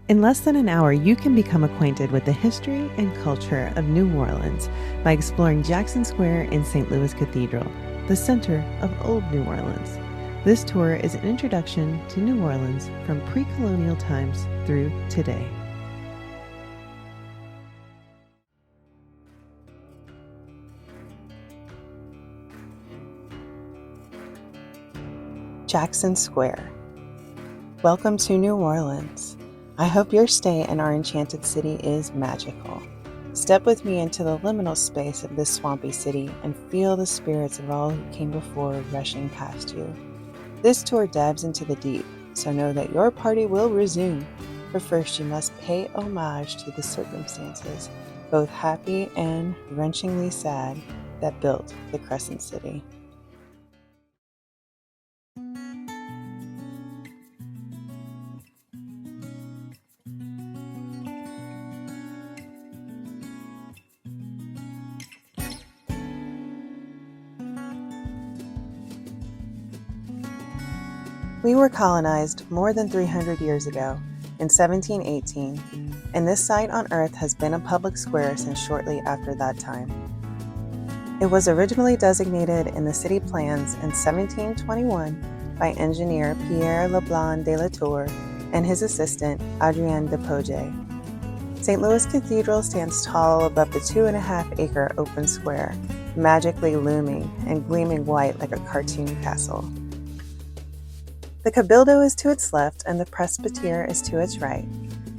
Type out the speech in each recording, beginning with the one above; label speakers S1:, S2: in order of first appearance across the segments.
S1: In less than an hour, you can become acquainted with the history and culture of New Orleans by exploring Jackson Square in St. Louis Cathedral, the center of Old New Orleans. This tour is an introduction to New Orleans from pre-colonial times through today. Jackson Square. Welcome to New Orleans. I hope your stay in our enchanted city is magical. Step with me into the liminal space of this swampy city and feel the spirits of all who came before rushing past you. This tour dives into the deep, so know that your party will resume. But first you must pay homage to the circumstances, both happy and wrenchingly sad, that built the Crescent City. We were colonized more than 300 years ago, in 1718, and this site on Earth has been a public square since shortly after that time. It was originally designated in the city plans in 1721 by engineer Pierre Leblanc de la Tour and his assistant Adrien de Poget. St. Louis Cathedral stands tall above the 2.5-acre open square, magically looming and gleaming white like a cartoon castle. The Cabildo is to its left and the Presbytere is to its right,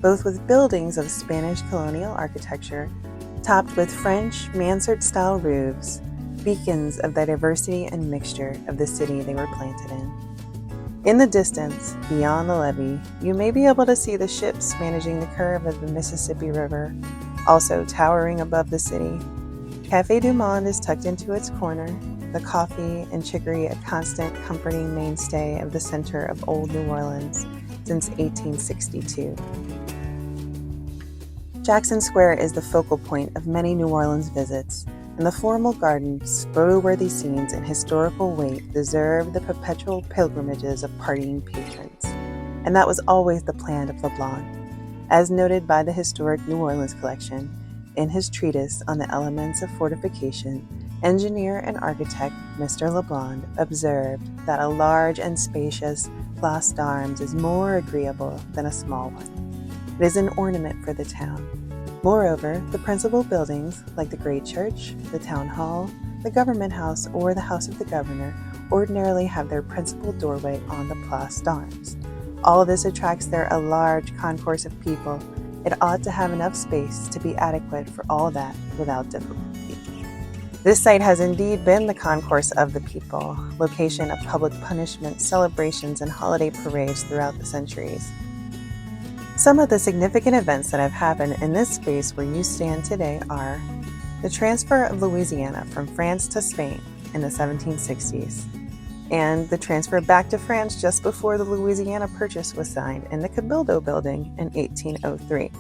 S1: both with buildings of Spanish colonial architecture, topped with French mansard-style roofs, beacons of the diversity and mixture of the city they were planted in. In the distance, beyond the levee, you may be able to see the ships managing the curve of the Mississippi River, also towering above the city. Café du Monde is tucked into its corner, the coffee and chicory a constant comforting mainstay of the center of Old New Orleans since 1862. Jackson Square is the focal point of many New Orleans visits, and the formal gardens, photo-worthy scenes, and historical weight deserve the perpetual pilgrimages of partying patrons. And that was always the plan of Leblanc, as noted by the Historic New Orleans Collection in his treatise on the elements of fortification. Engineer and architect Mr. Leblanc observed that a large and spacious place d'armes is more agreeable than a small one. It is an ornament for the town. Moreover, the principal buildings, like the Great Church, the Town Hall, the Government House, or the House of the Governor, ordinarily have their principal doorway on the place d'armes. All of this attracts there a large concourse of people. It ought to have enough space to be adequate for all that without difficulty. This site has indeed been the concourse of the people, location of public punishment, celebrations, and holiday parades throughout the centuries. Some of the significant events that have happened in this space where you stand today are the transfer of Louisiana from France to Spain in the 1760s, and the transfer back to France just before the Louisiana Purchase was signed in the Cabildo building in 1803.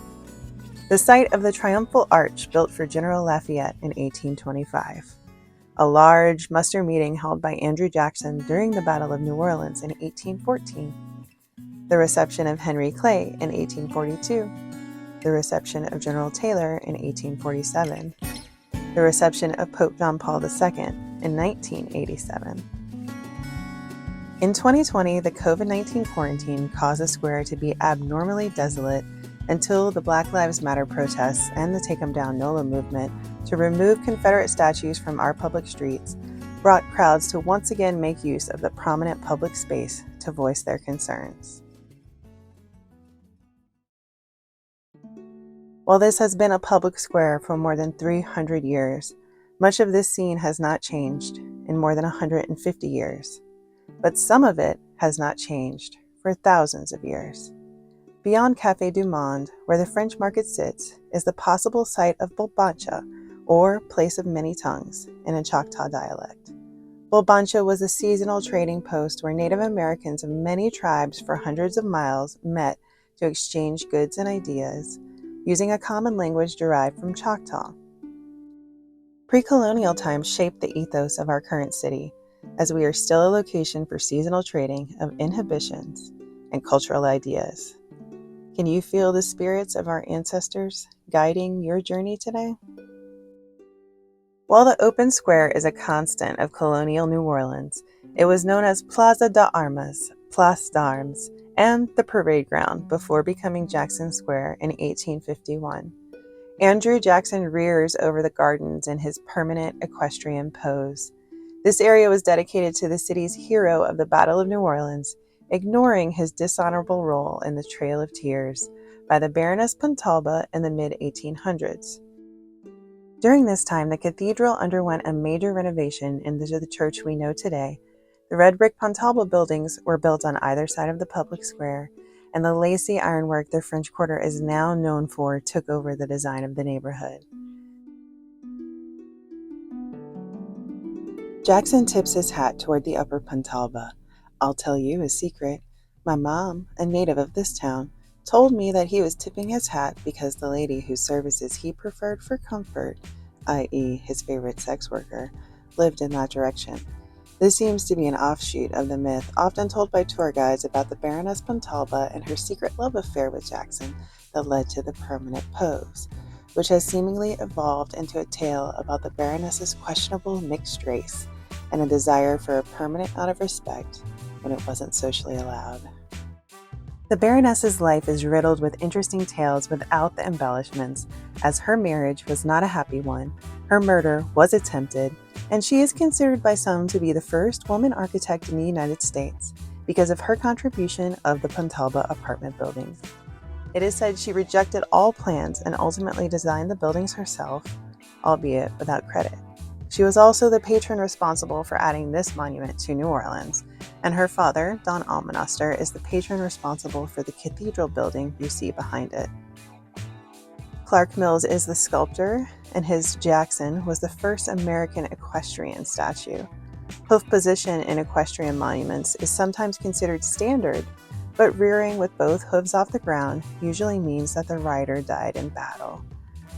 S1: The site of the Triumphal Arch built for General Lafayette in 1825. A large muster meeting held by Andrew Jackson during the Battle of New Orleans in 1814. The reception of Henry Clay in 1842. The reception of General Taylor in 1847. The reception of Pope John Paul II in 1987. In 2020, the COVID-19 quarantine caused the square to be abnormally desolate until the Black Lives Matter protests and the Take 'em Down NOLA movement to remove Confederate statues from our public streets brought crowds to once again make use of the prominent public space to voice their concerns. While this has been a public square for more than 300 years, much of this scene has not changed in more than 150 years. But some of it has not changed for thousands of years. Beyond Café du Monde, where the French market sits, is the possible site of Bulbancha, or Place of Many Tongues, in a Choctaw dialect. Bulbancha was a seasonal trading post where Native Americans of many tribes for hundreds of miles met to exchange goods and ideas, using a common language derived from Choctaw. Pre-colonial times shaped the ethos of our current city, as we are still a location for seasonal trading of inhibitions and cultural ideas. Can you feel the spirits of our ancestors guiding your journey today? While the open square is a constant of colonial New Orleans, it was known as Plaza de Armas, Place d'Armes, and the Parade Ground before becoming Jackson Square in 1851. Andrew Jackson rears over the gardens in his permanent equestrian pose. This area was dedicated to the city's hero of the Battle of New Orleans, ignoring his dishonorable role in the Trail of Tears by the Baroness Pontalba in the mid-1800s. During this time, the cathedral underwent a major renovation into the church we know today. The red brick Pontalba buildings were built on either side of the public square, and the lacy ironwork the French Quarter is now known for took over the design of the neighborhood. Jackson tips his hat toward the upper Pontalba. I'll tell you a secret. My mom, a native of this town, told me that he was tipping his hat because the lady whose services he preferred for comfort, i.e. his favorite sex worker, lived in that direction. This seems to be an offshoot of the myth often told by tour guides about the Baroness Pontalba and her secret love affair with Jackson that led to the permanent pose, which has seemingly evolved into a tale about the Baroness's questionable mixed race and a desire for a permanent out of respect when it wasn't socially allowed. The Baroness's life is riddled with interesting tales without the embellishments, as her marriage was not a happy one, her murder was attempted, and she is considered by some to be the first woman architect in the United States because of her contribution of the Pontalba apartment buildings. It is said she rejected all plans and ultimately designed the buildings herself, albeit without credit. She was also the patron responsible for adding this monument to New Orleans, and her father, Don Almonaster, is the patron responsible for the Cathedral building you see behind it. Clark Mills is the sculptor, and his Jackson was the first American equestrian statue. Hoof position in equestrian monuments is sometimes considered standard, but rearing with both hooves off the ground usually means that the rider died in battle.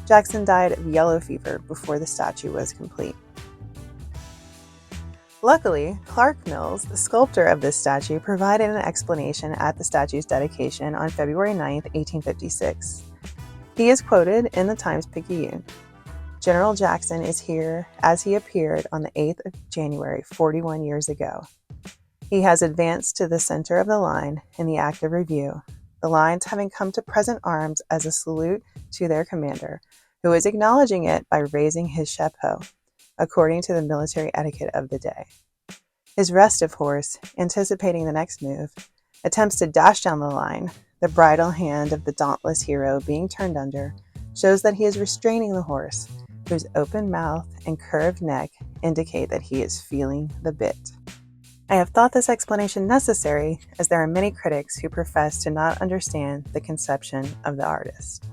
S1: Jackson died of yellow fever before the statue was complete. Luckily, Clark Mills, the sculptor of this statue, provided an explanation at the statue's dedication on February 9, 1856. He is quoted in the Times-Picayune. General Jackson is here as he appeared on the 8th of January, 41 years ago. He has advanced to the center of the line in the act of review, the lines having come to present arms as a salute to their commander, who is acknowledging it by raising his chapeau, according to the military etiquette of the day. His restive horse, anticipating the next move, attempts to dash down the line. The bridle hand of the dauntless hero being turned under shows that he is restraining the horse, whose open mouth and curved neck indicate that he is feeling the bit. I have thought this explanation necessary, as there are many critics who profess to not understand the conception of the artist.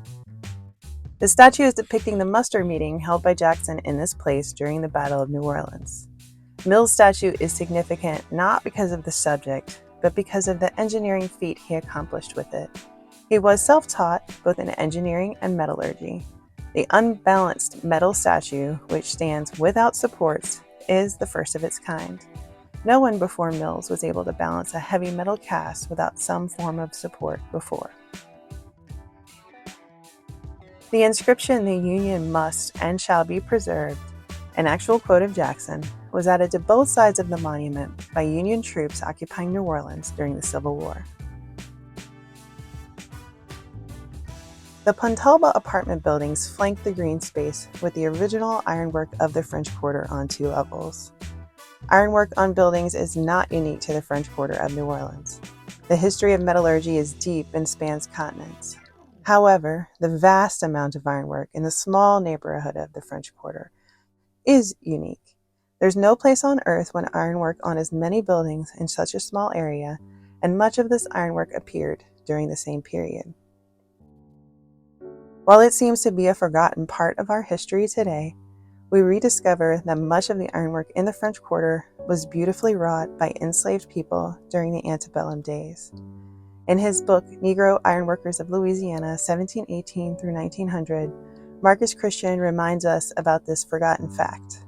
S1: The statue is depicting the muster meeting held by Jackson in this place during the Battle of New Orleans. Mills' statue is significant not because of the subject, but because of the engineering feat he accomplished with it. He was self-taught both in engineering and metallurgy. The unbalanced metal statue, which stands without supports, is the first of its kind. No one before Mills was able to balance a heavy metal cast without some form of support before. The inscription, "The Union must and shall be preserved," an actual quote of Jackson, was added to both sides of the monument by Union troops occupying New Orleans during the Civil War. The Pontalba apartment buildings flank the green space with the original ironwork of the French Quarter on two levels. Ironwork on buildings is not unique to the French Quarter of New Orleans. The history of metallurgy is deep and spans continents. However, the vast amount of ironwork in the small neighborhood of the French Quarter is unique. There's no place on earth when ironwork on as many buildings in such a small area, and much of this ironwork appeared during the same period. While it seems to be a forgotten part of our history today, we rediscover that much of the ironwork in the French Quarter was beautifully wrought by enslaved people during the antebellum days. In his book, Negro Ironworkers of Louisiana, 1718 through 1900, Marcus Christian reminds us about this forgotten fact.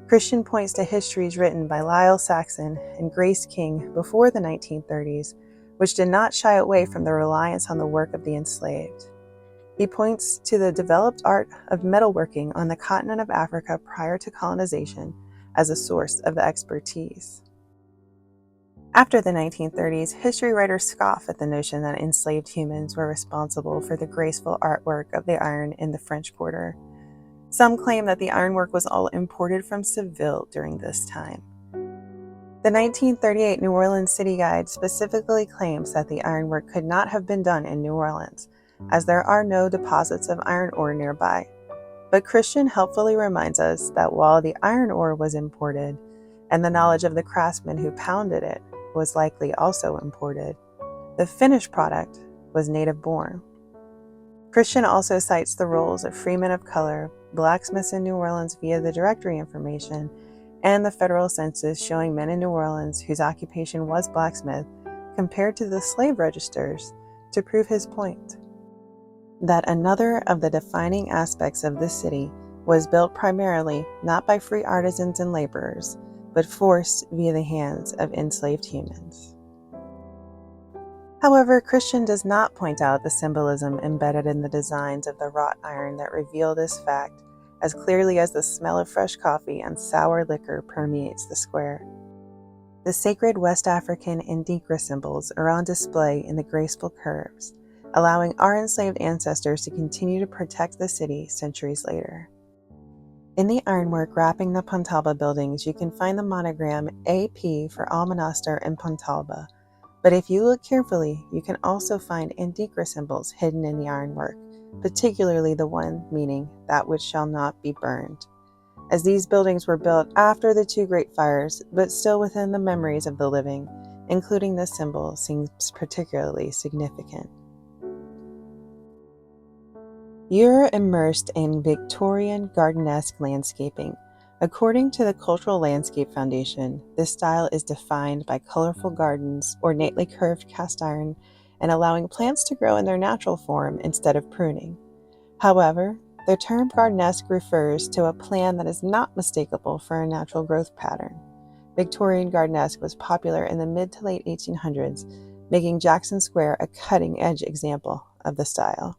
S1: Christian points to histories written by Lyle Saxon and Grace King before the 1930s, which did not shy away from the reliance on the work of the enslaved. He points to the developed art of metalworking on the continent of Africa prior to colonization as a source of the expertise. After the 1930s, history writers scoff at the notion that enslaved humans were responsible for the graceful artwork of the iron in the French Quarter. Some claim that the ironwork was all imported from Seville during this time. The 1938 New Orleans City Guide specifically claims that the ironwork could not have been done in New Orleans, as there are no deposits of iron ore nearby. But Christian helpfully reminds us that while the iron ore was imported, and the knowledge of the craftsmen who pounded it was likely also imported, the finished product was native-born. Christian also cites the roles of freemen of color, blacksmiths in New Orleans via the directory information, and the federal census showing men in New Orleans whose occupation was blacksmith compared to the slave registers to prove his point. That another of the defining aspects of this city was built primarily not by free artisans and laborers, but forced via the hands of enslaved humans. However, Christian does not point out the symbolism embedded in the designs of the wrought iron that reveal this fact as clearly as the smell of fresh coffee and sour liquor permeates the square. The sacred West African Indigra symbols are on display in the graceful curves, allowing our enslaved ancestors to continue to protect the city centuries later. In the ironwork wrapping the Pontalba buildings, you can find the monogram AP for Almonaster and Pontalba, but if you look carefully, you can also find Indigra symbols hidden in the ironwork, particularly the one meaning that which shall not be burned, as these buildings were built after the two great fires, but still within the memories of the living. Including this symbol seems particularly significant. You're immersed in Victorian garden-esque landscaping. According to the Cultural Landscape Foundation, this style is defined by colorful gardens, ornately curved cast iron, and allowing plants to grow in their natural form instead of pruning. However, the term garden-esque refers to a plan that is not mistakable for a natural growth pattern. Victorian garden-esque was popular in the mid to late 1800s, making Jackson Square a cutting-edge example of the style.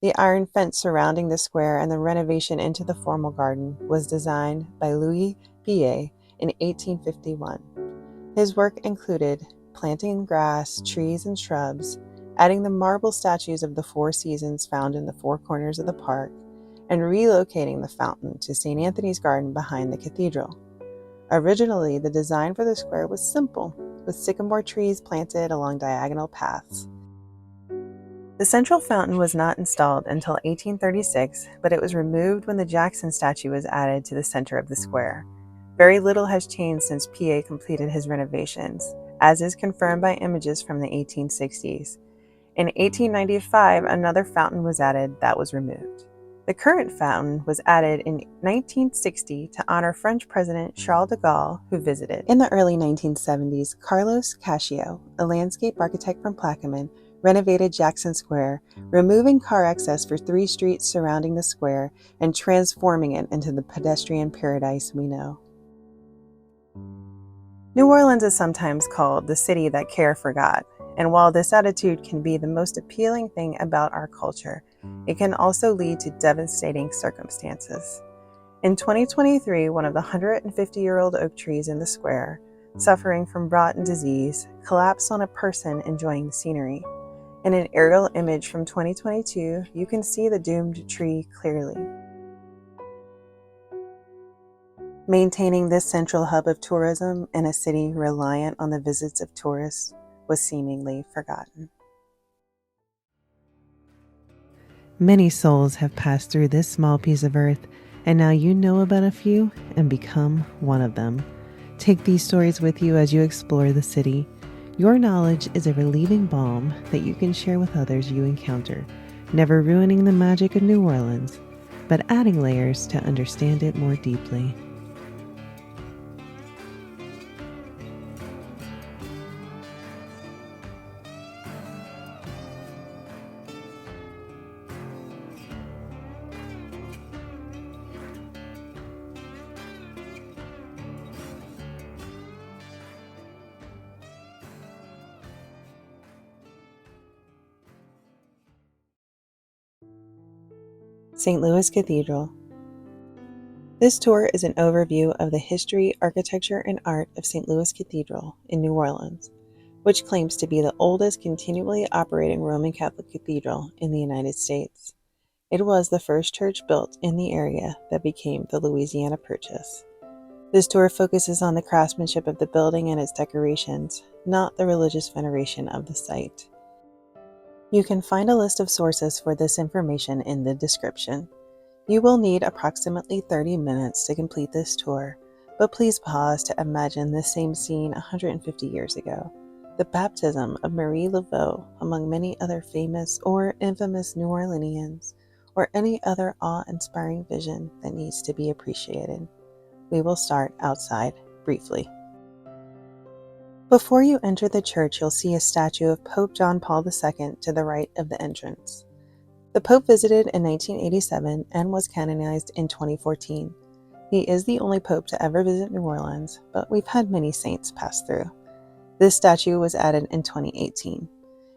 S1: The iron fence surrounding the square and the renovation into the formal garden was designed by Louis Bayou in 1851. His work included planting grass, trees, and shrubs, adding the marble statues of the four seasons found in the four corners of the park, and relocating the fountain to St. Anthony's Garden behind the Cathedral. Originally, the design for the square was simple, with sycamore trees planted along diagonal paths. The central fountain was not installed until 1836, but it was removed when the Jackson statue was added to the center of the square. Very little has changed since PA completed his renovations, as is confirmed by images from the 1860s. In 1895, another fountain was added that was removed. The current fountain was added in 1960 to honor French President Charles de Gaulle, who visited. In the early 1970s, Carlos Cascio, a landscape architect from Plaquemine, renovated Jackson Square, removing car access for 3 streets surrounding the square and transforming it into the pedestrian paradise we know. New Orleans is sometimes called the city that care forgot, and while this attitude can be the most appealing thing about our culture, it can also lead to devastating circumstances. In 2023, one of the 150-year-old oak trees in the square, suffering from rot and disease, collapsed on a person enjoying the scenery. In an aerial image from 2022, you can see the doomed tree clearly. Maintaining this central hub of tourism in a city reliant on the visits of tourists was seemingly forgotten. Many souls have passed through this small piece of earth, and now you know about a few and become one of them. Take these stories with you as you explore the city. Your knowledge is a relieving balm that you can share with others you encounter, never ruining the magic of New Orleans, but adding layers to understand it more deeply. St. Louis Cathedral. This tour is an overview of the history, architecture, and art of St. Louis Cathedral in New Orleans, which claims to be the oldest continually operating Roman Catholic cathedral in the United States. It was the first church built in the area that became the Louisiana Purchase. This tour focuses on the craftsmanship of the building and its decorations, not the religious veneration of the site. You can find a list of sources for this information in the description. You will need approximately 30 minutes to complete this tour, but please pause to imagine this same scene 150 years ago. The baptism of Marie Laveau, among many other famous or infamous New Orleanians, or any other awe-inspiring vision that needs to be appreciated. We will start outside briefly. Before you enter the church, you'll see a statue of Pope John Paul II to the right of the entrance. The Pope visited in 1987 and was canonized in 2014. He is the only Pope to ever visit New Orleans, but we've had many saints pass through. This statue was added in 2018.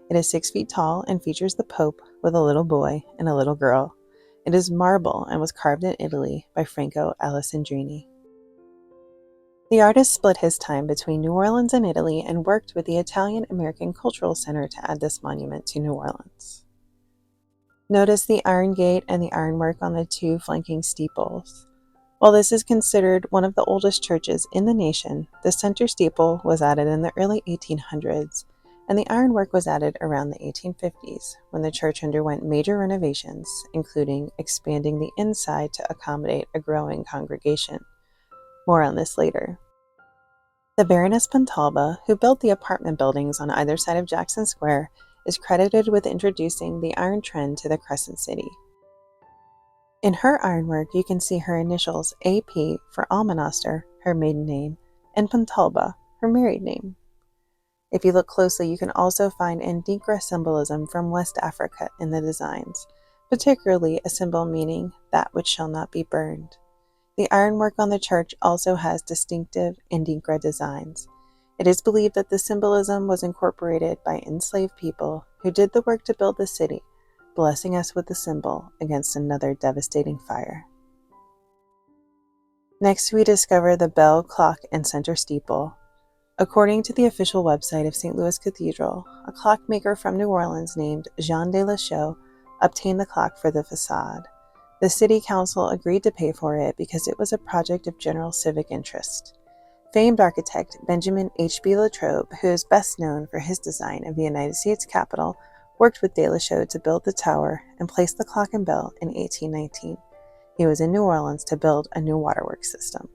S1: It is 6 feet tall and features the Pope with a little boy and a little girl. It is marble and was carved in Italy by Franco Alessandrini. The artist split his time between New Orleans and Italy and worked with the Italian American Cultural Center to add this monument to New Orleans. Notice the iron gate and the ironwork on the 2 flanking steeples. While this is considered one of the oldest churches in the nation, the center steeple was added in the early 1800s, and the ironwork was added around the 1850s, when the church underwent major renovations, including expanding the inside to accommodate a growing congregation. More on this later. The Baroness Pontalba, who built the apartment buildings on either side of Jackson Square, is credited with introducing the iron trend to the Crescent City. In her ironwork, you can see her initials AP for Almonaster, her maiden name, and Pontalba, her married name. If you look closely, you can also find Ndinkra symbolism from West Africa in the designs, particularly a symbol meaning that which shall not be burned. The ironwork on the church also has distinctive Ndinkra designs. It is believed that the symbolism was incorporated by enslaved people who did the work to build the city, blessing us with the symbol against another devastating fire. Next, we discover the bell, clock, and center steeple. According to the official website of St. Louis Cathedral, a clockmaker from New Orleans named Jean de la Chaux obtained the clock for the facade. The city council agreed to pay for it because it was a project of general civic interest. Famed architect Benjamin H.B. Latrobe, who is best known for his design of the United States Capitol, worked with de la Chaux to build the tower and place the clock and bell in 1819. He was in New Orleans to build a new waterworks system.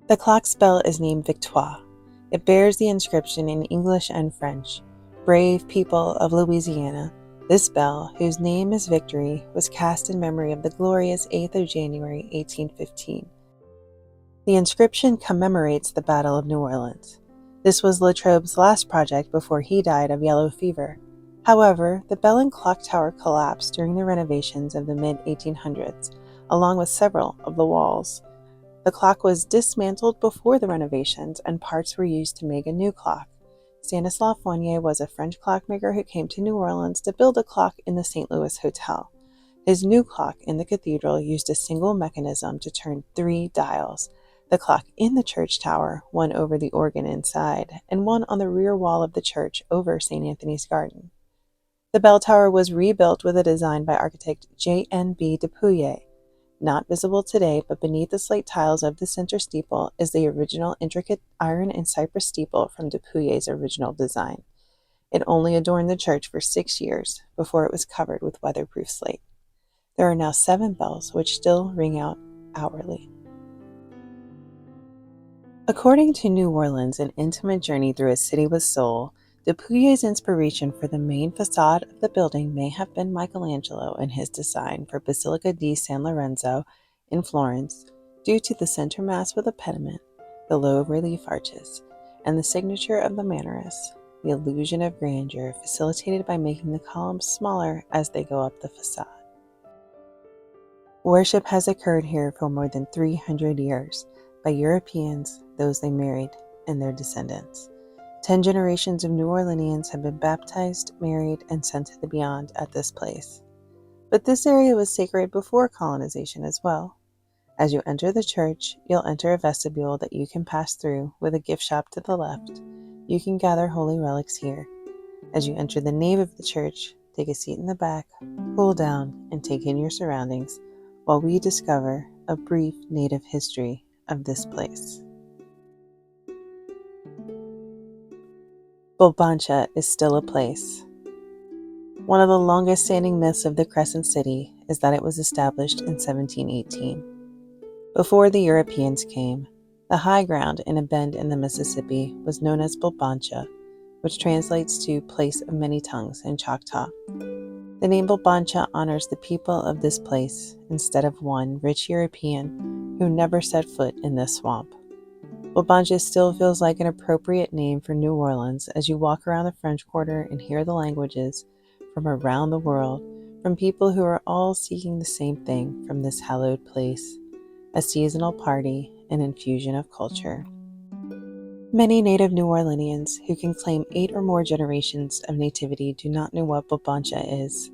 S1: The clock's bell is named Victoire. It bears the inscription in English and French, "Brave people of Louisiana." This bell, whose name is Victory, was cast in memory of the glorious 8th of January, 1815. The inscription commemorates the Battle of New Orleans. This was Latrobe's last project before he died of yellow fever. However, the bell and clock tower collapsed during the renovations of the mid-1800s, along with several of the walls. The clock was dismantled before the renovations, and parts were used to make a new clock. Stanislas Fournier was a French clockmaker who came to New Orleans to build a clock in the St. Louis Hotel. His new clock in the cathedral used a single mechanism to turn 3 dials. The clock in the church tower, one over the organ inside, and one on the rear wall of the church over St. Anthony's Garden. The bell tower was rebuilt with a design by architect J.N.B. Dupuyer. Not visible today, but beneath the slate tiles of the center steeple is the original intricate iron and cypress steeple from Dupuyer's original design. It only adorned the church for 6 years before it was covered with weatherproof slate. There are now 7 bells which still ring out hourly. According to New Orleans, An Intimate Journey Through a City with Soul, Dupuyer's inspiration for the main facade of the building may have been Michelangelo and his design for Basilica di San Lorenzo in Florence, due to the center mass with a pediment, the low relief arches, and the signature of the Mannerist, the illusion of grandeur facilitated by making the columns smaller as they go up the facade. Worship has occurred here for more than 300 years by Europeans, those they married, and their descendants. 10 generations of New Orleanians have been baptized, married, and sent to the beyond at this place. But this area was sacred before colonization as well. As you enter the church, you'll enter a vestibule that you can pass through with a gift shop to the left. You can gather holy relics here. As you enter the nave of the church, take a seat in the back, cool down, and take in your surroundings while we discover a brief native history of this place. Bulbancha is still a place. One of the longest standing myths of the Crescent City is that it was established in 1718. Before the Europeans came, the high ground in a bend in the Mississippi was known as Bulbancha, which translates to place of many tongues in Choctaw. The name Bulbancha honors the people of this place instead of one rich European who never set foot in this swamp. Bulbancha still feels like an appropriate name for New Orleans as you walk around the French Quarter and hear the languages from around the world from people who are all seeking the same thing from this hallowed place, a seasonal party and infusion of culture. Many native New Orleanians who can claim 8 or more generations of nativity do not know what Bulbancha is.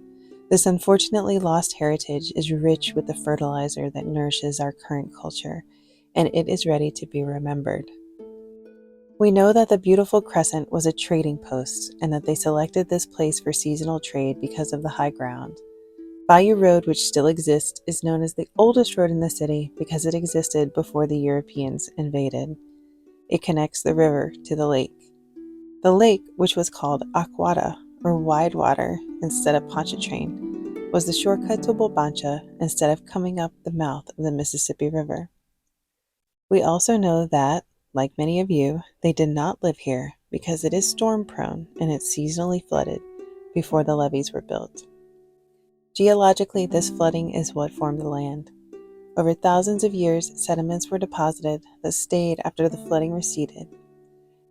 S1: This unfortunately lost heritage is rich with the fertilizer that nourishes our current culture, and it is ready to be remembered. We know that the beautiful Crescent was a trading post and that they selected this place for seasonal trade because of the high ground. Bayou Road, which still exists, is known as the oldest road in the city because it existed before the Europeans invaded. It connects the river to the lake. The lake, which was called Aquata, or Wide Water, instead of Pontchartrain, was the shortcut to Bulbancha instead of coming up the mouth of the Mississippi River. We also know that, like many of you, they did not live here because it is storm-prone and it's seasonally flooded before the levees were built. Geologically, this flooding is what formed the land. Over thousands of years, sediments were deposited that stayed after the flooding receded.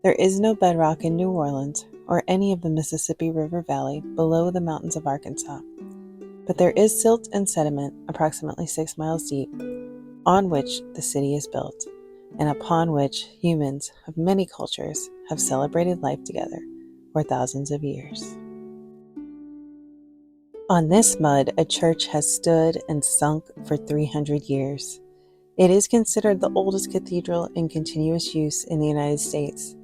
S1: There is no bedrock in New Orleans or any of the Mississippi River Valley below the mountains of Arkansas, but there is silt and sediment approximately 6 miles deep, on which the city is built, and upon which humans of many cultures have celebrated life together for thousands of years. On this mud, a church has stood and sunk for 300 years. It is considered the oldest cathedral in continuous use in the United States.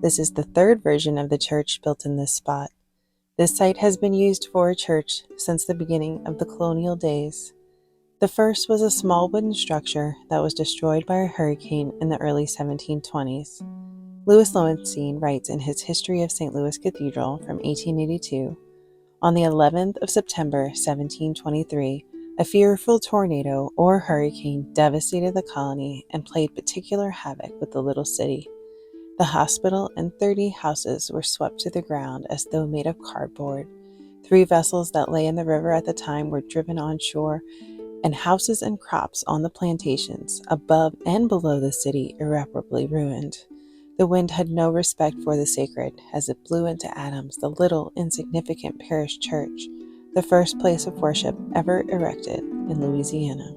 S1: This is the 3rd version of the church built in this spot. This site has been used for a church since the beginning of the colonial days. The first was a small wooden structure that was destroyed by a hurricane in the early 1720s. Louis Lowenstein writes in his History of St. Louis Cathedral from 1882, on the 11th of September 1723, a fearful tornado or hurricane devastated the colony and played particular havoc with the little city. The hospital and 30 houses were swept to the ground as though made of cardboard. 3 vessels that lay in the river at the time were driven on shore, and houses and crops on the plantations above and below the city irreparably ruined. The wind had no respect for the sacred, as it blew into atoms the little insignificant parish church, the first place of worship ever erected in Louisiana.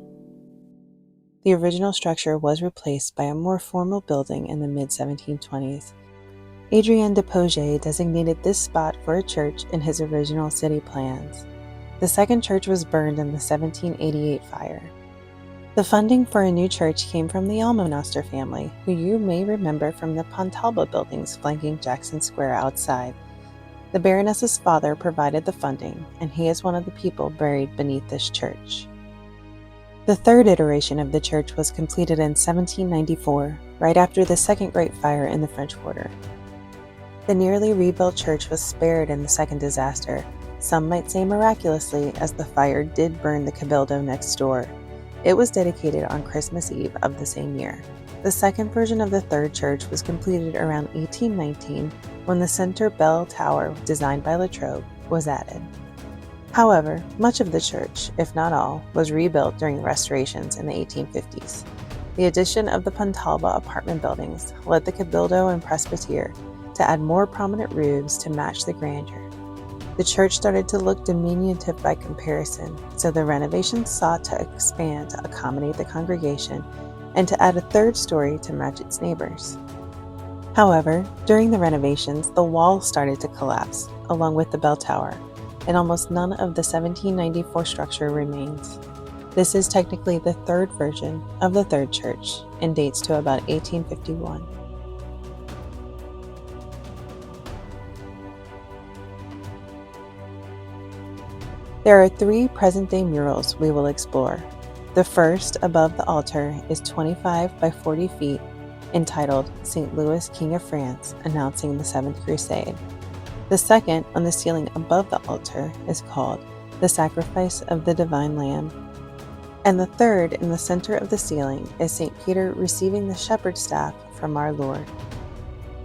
S1: The original structure was replaced by a more formal building in the mid-1720s. Adrien de Pouget designated this spot for a church in his original city plans. The second church was burned in the 1788 fire. The funding for a new church came from the Almonaster family, who you may remember from the Pontalba buildings flanking Jackson Square outside. The Baroness's father provided the funding, and he is one of the people buried beneath this church. The 3rd iteration of the church was completed in 1794, right after the Second Great Fire in the French Quarter. The nearly rebuilt church was spared in the second disaster, some might say miraculously, as the fire did burn the cabildo next door. It was dedicated on Christmas Eve of the same year. The second version of the 3rd church was completed around 1819 when the center bell tower, designed by Latrobe, was added. However, much of the church, if not all, was rebuilt during the restorations in the 1850s. The addition of the Pontalba apartment buildings led the cabildo and presbytere to add more prominent roofs to match the grandeur. The church started to look diminutive by comparison, so the renovations sought to expand to accommodate the congregation and to add a 3rd story to match its neighbors. However, during the renovations, the wall started to collapse, along with the bell tower. and almost none of the 1794 structure remains. This is technically the third version of the third church and dates to about 1851. There are 3 present-day murals we will explore. The first, above the altar, is 25 by 40 feet, entitled St. Louis, King of France, announcing the Seventh Crusade. The second, on the ceiling above the altar, is called The Sacrifice of the Divine Lamb. And the third, in the center of the ceiling, is St. Peter receiving the shepherd's staff from our Lord.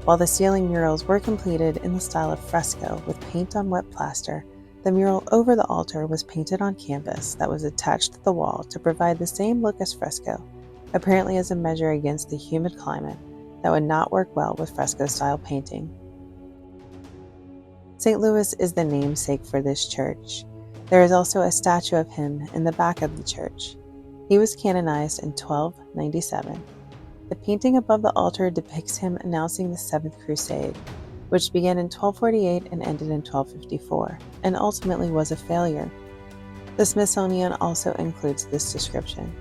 S1: While the ceiling murals were completed in the style of fresco with paint on wet plaster, the mural over the altar was painted on canvas that was attached to the wall to provide the same look as fresco, apparently as a measure against the humid climate that would not work well with fresco-style painting. St. Louis is the namesake for this church. There is also a statue of him in the back of the church. He was canonized in 1297. The painting above the altar depicts him announcing the Seventh Crusade, which began in 1248 and ended in 1254, and ultimately was a failure. The Smithsonian also includes this description.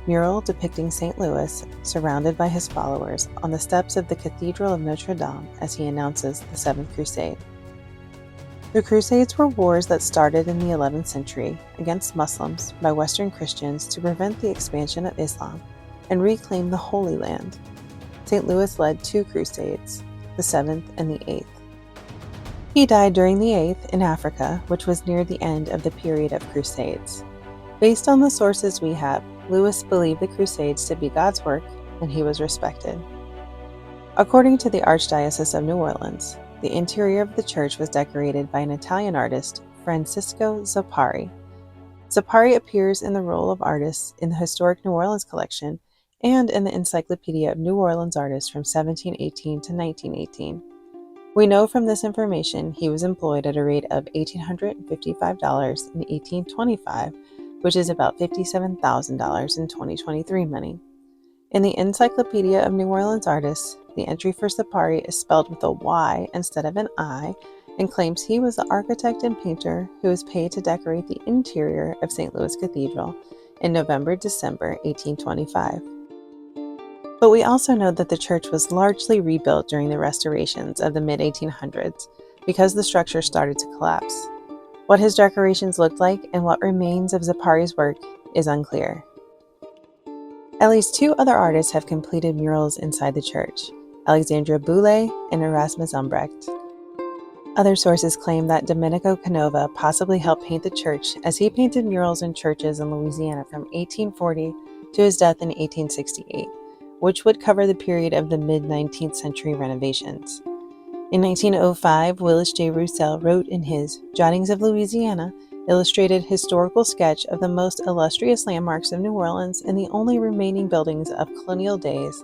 S1: Mural depicting St. Louis, surrounded by his followers, on the steps of the Cathedral of Notre Dame as he announces the Seventh Crusade. The Crusades were wars that started in the 11th century against Muslims by Western Christians to prevent the expansion of Islam and reclaim the Holy Land. St. Louis led 2 crusades, the 7th and the 8th. He died during the 8th in Africa, which was near the end of the period of Crusades. Based on the sources we have, Louis believed the Crusades to be God's work, and he was respected. According to the Archdiocese of New Orleans, the interior of the church was decorated by an Italian artist, Francisco Zappari. Zappari appears in the role of artist in the Historic New Orleans collection and in the Encyclopedia of New Orleans Artists from 1718 to 1918. We know from this information he was employed at a rate of $1,855 in 1825, which is about $57,000 in 2023 money. In the Encyclopedia of New Orleans Artists, the entry for Zappari is spelled with a Y instead of an I, and claims he was the architect and painter who was paid to decorate the interior of St. Louis Cathedral in November-December 1825. But we also know that the church was largely rebuilt during the restorations of the mid-1800s because the structure started to collapse. What his decorations looked like and what remains of Zappari's work is unclear. At least 2 other artists have completed murals inside the church, Alexandra Boulay and Erasmus Umbrecht. Other sources claim that Domenico Canova possibly helped paint the church as he painted murals in churches in Louisiana from 1840 to his death in 1868, which would cover the period of the mid-19th century renovations. In 1905, Willis J. Roussel wrote in his Jottings of Louisiana, illustrated historical sketch of the most illustrious landmarks of New Orleans and the only remaining buildings of colonial days,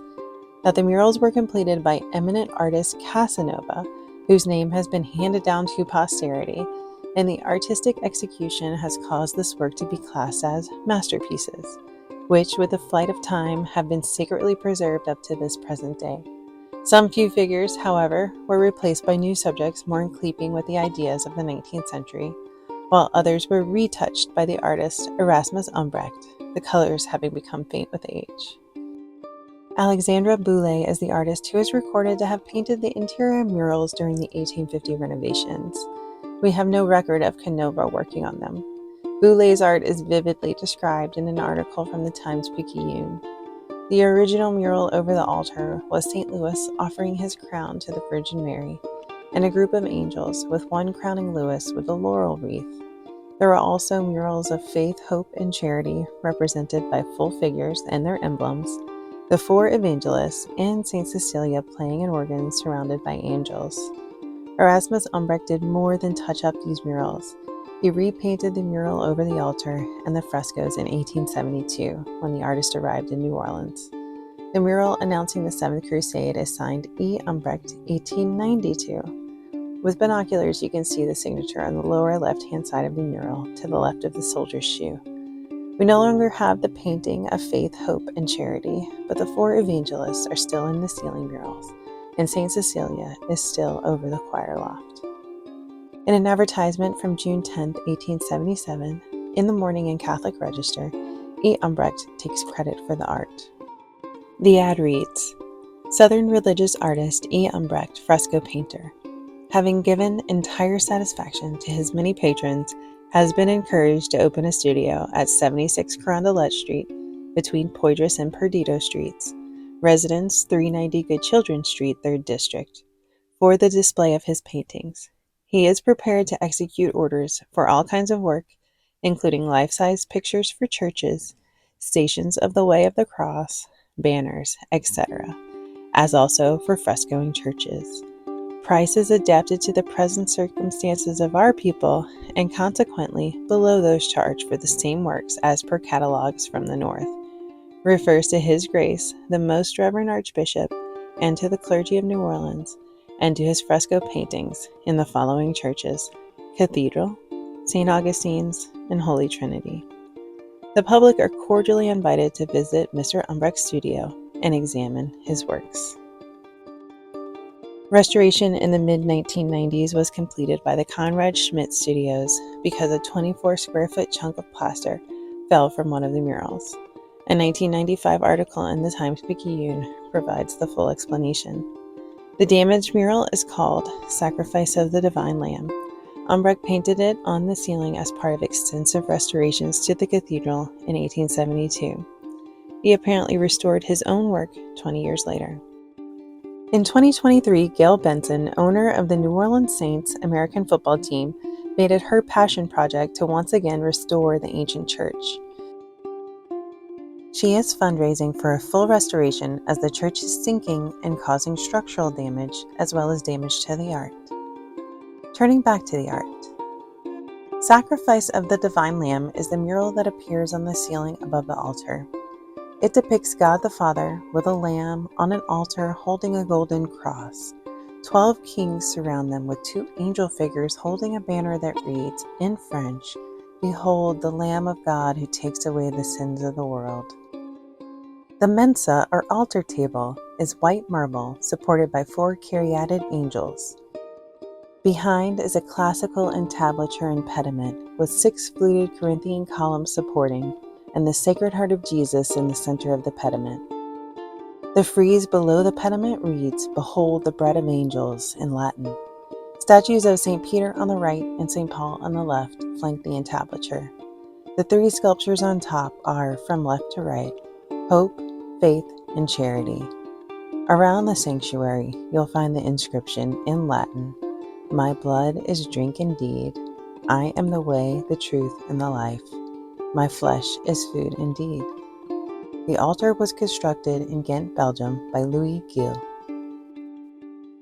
S1: that the murals were completed by eminent artist Casanova, whose name has been handed down to posterity, and the artistic execution has caused this work to be classed as masterpieces, which, with the flight of time, have been secretly preserved up to this present day. Some few figures, however, were replaced by new subjects more in keeping with the ideas of the 19th century, while others were retouched by the artist Erasmus Umbrecht, the colors having become faint with age. Alexandra Boulay is the artist who is recorded to have painted the interior murals during the 1850 renovations. We have no record of Canova working on them. Boulay's art is vividly described in an article from the Times-Picayune. The original mural over the altar was St. Louis offering his crown to the Virgin Mary, and a group of angels, with one crowning Louis with a laurel wreath. There are also murals of faith, hope, and charity, represented by full figures and their emblems, the 4 evangelists, and St. Cecilia playing an organ surrounded by angels. Erasmus Umbrecht did more than touch up these murals. He repainted the mural over the altar and the frescoes in 1872, when the artist arrived in New Orleans. The mural announcing the Seventh Crusade is signed E. Umbrecht, 1892. With binoculars, you can see the signature on the lower left-hand side of the mural, to the left of the soldier's shoe. We no longer have the painting of faith, hope, and charity, but the 4 evangelists are still in the ceiling murals, and St. Cecilia is still over the choir loft. In an advertisement from June 10, 1877, in the Morning and Catholic Register, E. Umbrecht takes credit for the art. The ad reads, Southern religious artist E. Umbrecht, fresco painter, having given entire satisfaction to his many patrons, has been encouraged to open a studio at 76 Carondelet Street, between Poydras and Perdido Streets, Residence 390 Good Children Street, 3rd District, for the display of his paintings. He is prepared to execute orders for all kinds of work, including life-size pictures for churches, Stations of the Way of the Cross, banners, etc., as also for frescoing churches. Prices adapted to the present circumstances of our people, and consequently below those charged for the same works as per catalogues from the North, refers to His Grace, the Most Reverend Archbishop, and to the clergy of New Orleans, and to his fresco paintings in the following churches: Cathedral, St. Augustine's, and Holy Trinity. The public are cordially invited to visit Mr. Umbrecht's studio and examine his works. Restoration in the mid-1990s was completed by the Conrad Schmidt Studios because a 24-square-foot chunk of plaster fell from one of the murals. A 1995 article in the Times-Picayune provides the full explanation. The damaged mural is called Sacrifice of the Divine Lamb. Umbrecht painted it on the ceiling as part of extensive restorations to the cathedral in 1872. He apparently restored his own work 20 years later. In 2023, Gail Benson, owner of the New Orleans Saints American football team, made it her passion project to once again restore the ancient church. She is fundraising for a full restoration as the church is sinking and causing structural damage as well as damage to the art. Turning back to the art. Sacrifice of the Divine Lamb is the mural that appears on the ceiling above the altar. It depicts God the Father with a lamb on an altar holding a golden cross. 12 kings surround them with 2 angel figures holding a banner that reads, in French, Behold the Lamb of God who takes away the sins of the world. The mensa, or altar table, is white marble supported by 4 caryatid angels. Behind is a classical entablature and pediment with 6 fluted Corinthian columns supporting, and the Sacred Heart of Jesus in the center of the pediment. The frieze below the pediment reads, Behold the Bread of Angels, in Latin. Statues of St. Peter on the right and St. Paul on the left flank the entablature. The 3 sculptures on top are, from left to right, Hope, Faith, and Charity. Around the sanctuary, you'll find the inscription in Latin, My blood is drink indeed. I am the way, the truth, and the life. My flesh is food indeed. The altar was constructed in Ghent, Belgium by Louis Gill.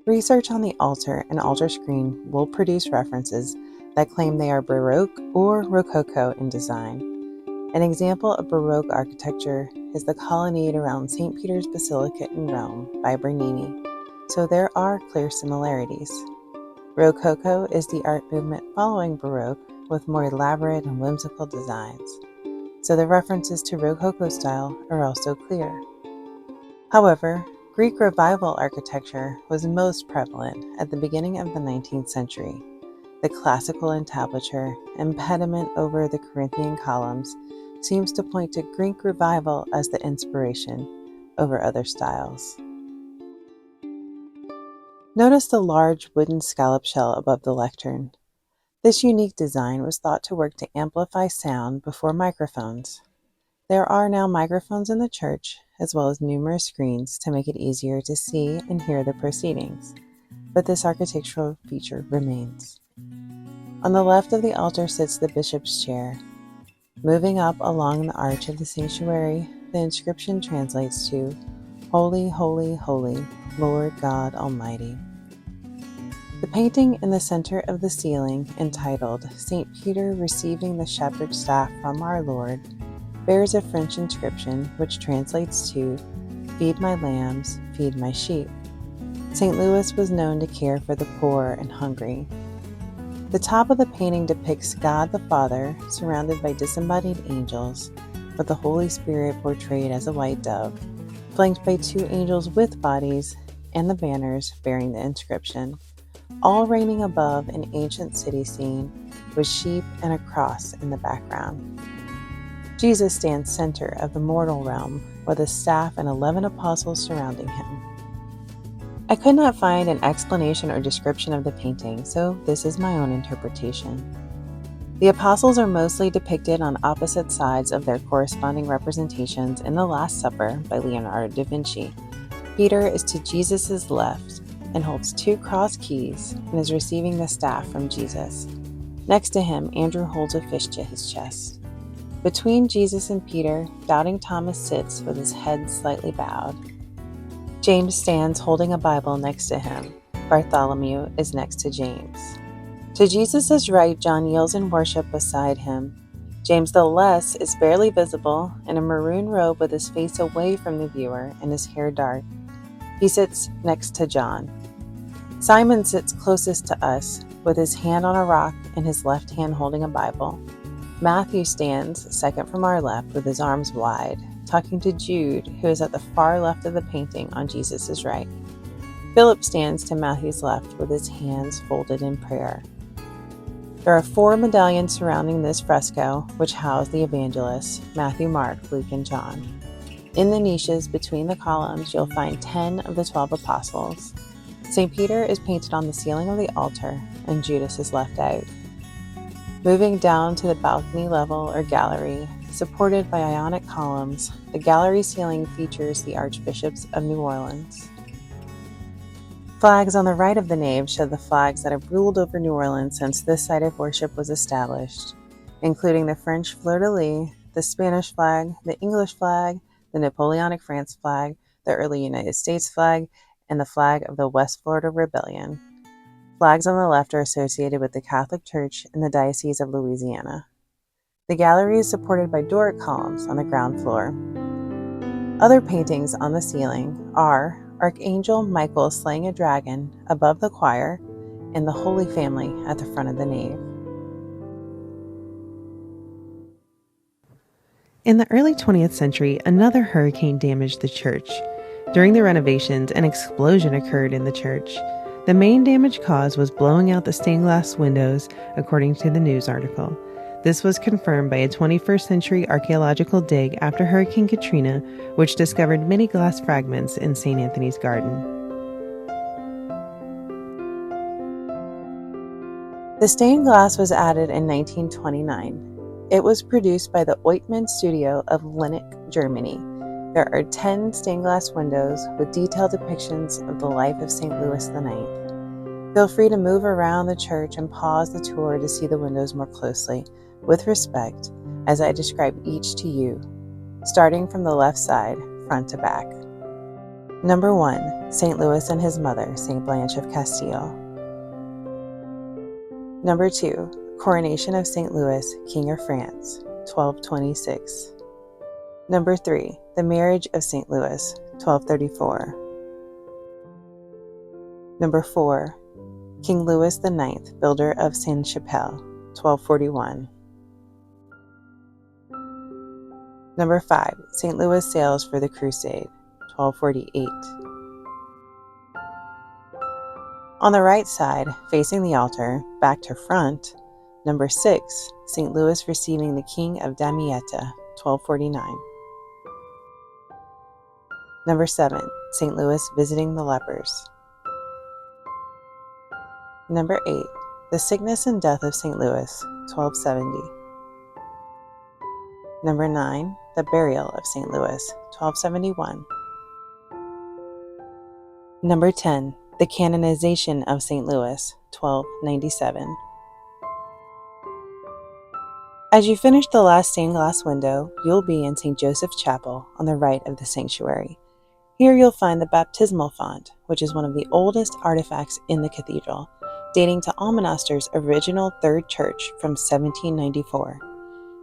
S1: Research on the altar and altar screen will produce references that claim they are Baroque or Rococo in design. An example of Baroque architecture is the colonnade around St. Peter's Basilica in Rome by Bernini, so there are clear similarities. Rococo is the art movement following Baroque with more elaborate and whimsical designs, so the references to Rococo style are also clear. However, Greek Revival architecture was most prevalent at the beginning of the 19th century. The classical entablature and pediment over the Corinthian columns seems to point to Greek Revival as the inspiration over other styles. Notice the large wooden scallop shell above the lectern. This unique design was thought to work to amplify sound before microphones. There are now microphones in the church, as well as numerous screens to make it easier to see and hear the proceedings, but this architectural feature remains. On the left of the altar sits the bishop's chair. Moving up along the arch of the sanctuary, the inscription translates to, Holy, Holy, Holy, Lord God Almighty. The painting in the center of the ceiling, entitled St. Peter Receiving the Shepherd's Staff from Our Lord, bears a French inscription which translates to, Feed my lambs, feed my sheep. St. Louis was known to care for the poor and hungry. The top of the painting depicts God the Father surrounded by disembodied angels, with the Holy Spirit portrayed as a white dove, flanked by 2 angels with bodies and the banners bearing the inscription, all reigning above an ancient city scene with sheep and a cross in the background. Jesus stands center of the mortal realm with a staff and 11 apostles surrounding him. I could not find an explanation or description of the painting, so this is my own interpretation. The apostles are mostly depicted on opposite sides of their corresponding representations in The Last Supper by Leonardo da Vinci. Peter is to Jesus' left and holds 2 cross keys and is receiving the staff from Jesus. Next to him, Andrew holds a fish to his chest. Between Jesus and Peter, doubting Thomas sits with his head slightly bowed. James stands holding a Bible next to him. Bartholomew is next to James. To Jesus' right, John kneels in worship beside him. James the Less is barely visible in a maroon robe with his face away from the viewer and his hair dark. He sits next to John. Simon sits closest to us with his hand on a rock and his left hand holding a Bible. Matthew stands second from our left with his arms wide, talking to Jude, who is at the far left of the painting on Jesus' right. Philip stands to Matthew's left with his hands folded in prayer. There are 4 medallions surrounding this fresco, which house the evangelists, Matthew, Mark, Luke, and John. In the niches between the columns, you'll find 10 of the 12 apostles. St. Peter is painted on the ceiling of the altar, and Judas is left out. Moving down to the balcony level or gallery, supported by Ionic columns, the gallery ceiling features the archbishops of New Orleans. Flags on the right of the nave show the flags that have ruled over New Orleans since this site of worship was established, including the French fleur-de-lis, the Spanish flag, the English flag, the Napoleonic France flag, the early United States flag, and the flag of the West Florida Rebellion. Flags on the left are associated with the Catholic Church in the Diocese of Louisiana. The gallery is supported by Doric columns on the ground floor. Other paintings on the ceiling are Archangel Michael slaying a dragon above the choir and the Holy Family at the front of the nave. In the early 20th century, another hurricane damaged the church. During the renovations, an explosion occurred in the church. The main damage caused was blowing out the stained glass windows, according to the news article. This was confirmed by a 21st century archaeological dig after Hurricane Katrina, which discovered many glass fragments in St. Anthony's Garden. The stained glass was added in 1929. It was produced by the Oitman Studio of Linneck, Germany. There are 10 stained glass windows with detailed depictions of the life of St. Louis IX. Feel free to move around the church and pause the tour to see the windows more closely, with respect, as I describe each to you, starting from the left side, front to back. Number 1, St. Louis and his mother, St. Blanche of Castile. Number 2, Coronation of St. Louis, King of France, 1226. Number 3, the Marriage of St. Louis, 1234. Number 4, King Louis IX, builder of Sainte-Chapelle, 1241. Number 5, St. Louis sails for the Crusade, 1248. On the right side, facing the altar, back to front, number 6, St. Louis receiving the King of Damietta, 1249. Number 7, St. Louis visiting the lepers. Number 8, the sickness and death of St. Louis, 1270. Number 9, the burial of St. Louis, 1271. Number 10, the canonization of St. Louis, 1297. As you finish the last stained glass window, you'll be in St. Joseph's Chapel on the right of the sanctuary. Here you'll find the baptismal font, which is one of the oldest artifacts in the cathedral, dating to Almonaster's original third church from 1794.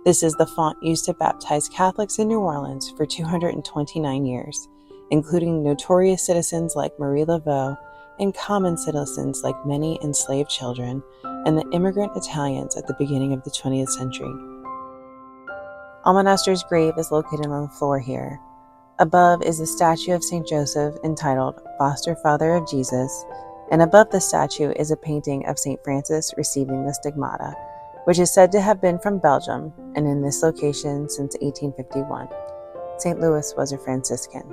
S1: This is the font used to baptize Catholics in New Orleans for 229 years, including notorious citizens like Marie Laveau and common citizens like many enslaved children and the immigrant Italians at the beginning of the 20th century. Almonaster's grave is located on the floor here. Above is a statue of St. Joseph entitled Foster Father of Jesus, and above the statue is a painting of St. Francis receiving the stigmata, which is said to have been from Belgium and in this location since 1851. St. Louis was a Franciscan.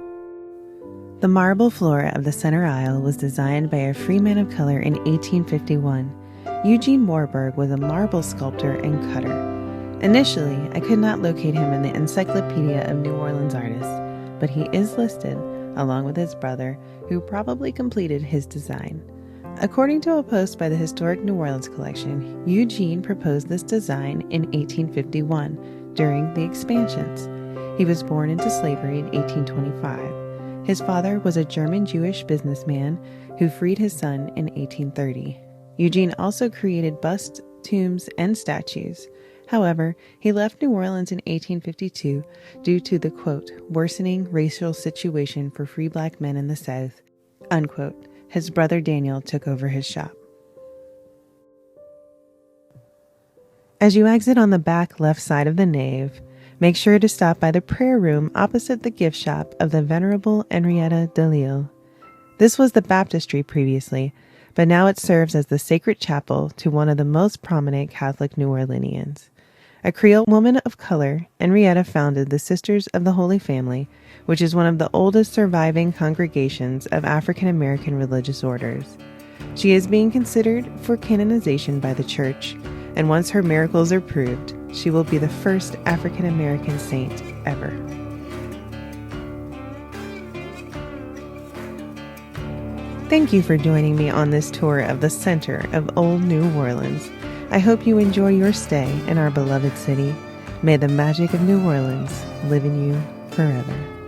S1: The marble floor of the center aisle was designed by a free man of color in 1851. Eugene Warburg was a marble sculptor and cutter. Initially, I could not locate him in the Encyclopedia of New Orleans Artists, but he is listed, along with his brother, who probably completed his design. According to a post by the Historic New Orleans Collection, Eugene proposed this design in 1851 during the expansions. He was born into slavery in 1825. His father was a German Jewish businessman who freed his son in 1830. Eugene also created busts, tombs, and statues. However, he left New Orleans in 1852 due to the, quote, worsening racial situation for free black men in the South, unquote. His brother Daniel took over his shop. As you exit on the back left side of the nave, make sure to stop by the prayer room opposite the gift shop of the Venerable Henrietta de Lille. This was the baptistry previously, but now it serves as the sacred chapel to one of the most prominent Catholic New Orleanians. A Creole woman of color, Henrietta founded the Sisters of the Holy Family, which is one of the oldest surviving congregations of African American religious orders. She is being considered for canonization by the Church, and once her miracles are proved, she will be the first African American saint ever. Thank you for joining me on this tour of the center of Old New Orleans. I hope you enjoy your stay in our beloved city. May the magic of New Orleans live in you forever.